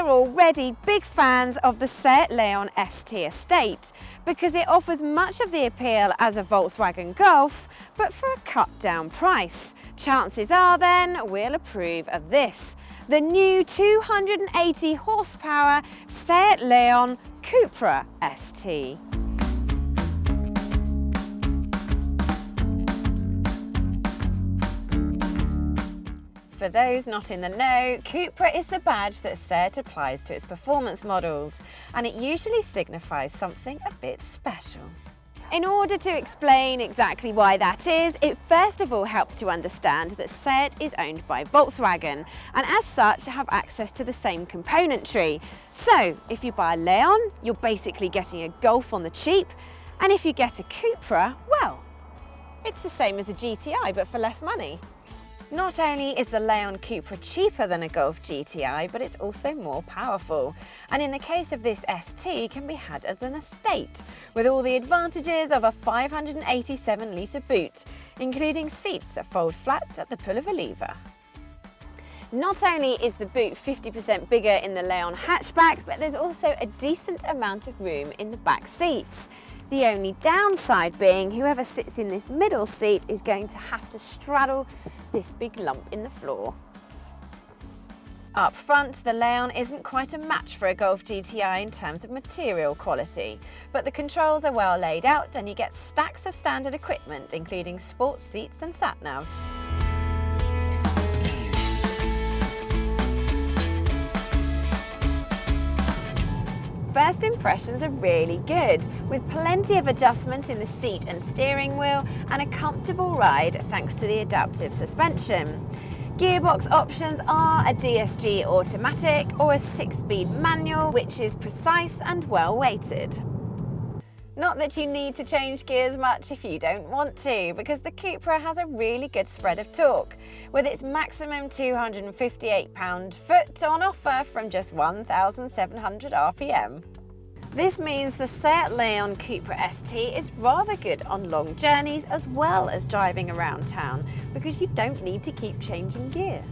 are already big fans of the Seat Leon ST estate because it offers much of the appeal as a Volkswagen Golf, but for a cut-down price. Chances are then we'll approve of this, the new 280 horsepower Seat Leon Cupra ST. For those not in the know, Cupra is the badge that Seat applies to its performance models, and it usually signifies something a bit special. In order to explain exactly why that is, it first of all helps to understand that Seat is owned by Volkswagen, and as such have access to the same componentry. So if you buy a Leon, you're basically getting a Golf on the cheap, and if you get a Cupra, well, it's the same as a GTI but for less money. Not only is the Leon Cupra cheaper than a Golf GTI, but it's also more powerful. And in the case of this ST, can be had as an estate, with all the advantages of a 587-litre boot, including seats that fold flat at the pull of a lever. Not only is the boot 50% bigger in the Leon hatchback, but there's also a decent amount of room in the back seats. The only downside being whoever sits in this middle seat is going to have to straddle this big lump in the floor. Up front, the Leon isn't quite a match for a Golf GTI in terms of material quality, but the controls are well laid out and you get stacks of standard equipment, including sports seats and sat-nav. First impressions are really good, with plenty of adjustment in the seat and steering wheel and a comfortable ride thanks to the adaptive suspension. Gearbox options are a DSG automatic or a 6-speed manual, which is precise and well weighted. Not that you need to change gears much if you don't want to, because the Cupra has a really good spread of torque, with its maximum 258 pound-foot on offer from just 1,700 RPM. This means the Seat Leon Cupra ST is rather good on long journeys as well as driving around town, because you don't need to keep changing gear.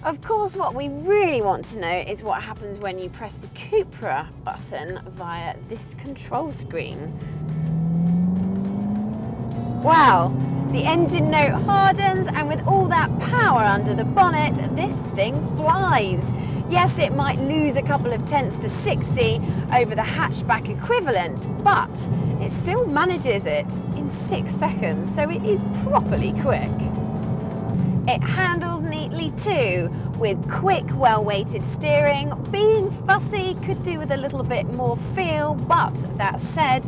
Of course, what we really want to know is what happens when you press the Cupra button via this control screen. Wow, the engine note hardens, and with all that power under the bonnet, this thing flies. Yes, it might lose a couple of tenths to 60 over the hatchback equivalent, but it still manages it in 6 seconds, so it is properly quick. It handles neatly too, with quick, well-weighted steering. Being fussy could do with a little bit more feel, but that said,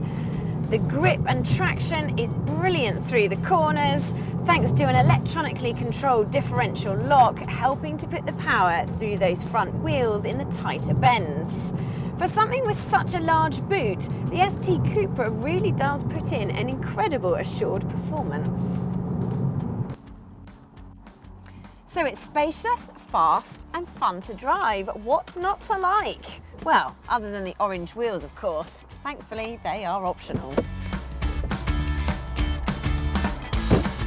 the grip and traction is brilliant through the corners, thanks to an electronically controlled differential lock, helping to put the power through those front wheels in the tighter bends. For something with such a large boot, the ST Cupra really does put in an incredible assured performance. So it's spacious, fast and fun to drive. What's not to like? Well, other than the orange wheels, of course. Thankfully, they are optional.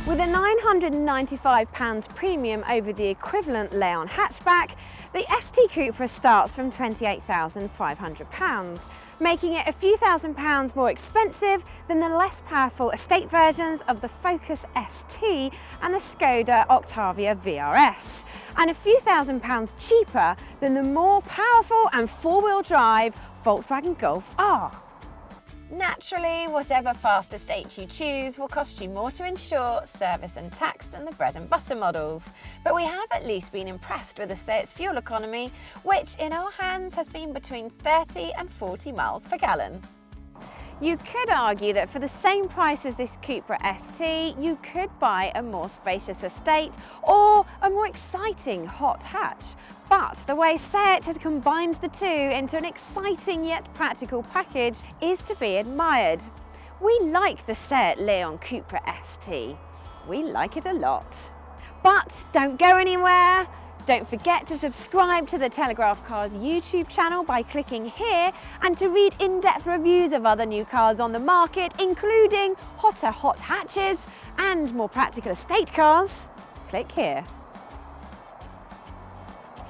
With a £995 premium over the equivalent Leon hatchback, the ST Cupra starts from £28,500, making it a few £1,000s more expensive than the less powerful estate versions of the Focus ST and the Skoda Octavia VRS, and a few £1,000s cheaper than the more powerful and four-wheel drive Volkswagen Golf R. Naturally, whatever fast estate you choose will cost you more to insure, service and tax than the bread and butter models. But we have at least been impressed with the Seat's fuel economy, which in our hands has been between 30 and 40 miles per gallon. You could argue that for the same price as this Cupra ST, you could buy a more spacious estate or a more exciting hot hatch. But the way Seat has combined the two into an exciting yet practical package is to be admired. We like the Seat Leon Cupra ST. We like it a lot. But don't go anywhere. Don't forget to subscribe to the Telegraph Cars YouTube channel by clicking here, and to read in-depth reviews of other new cars on the market, including hotter hot hatches and more practical estate cars, click here.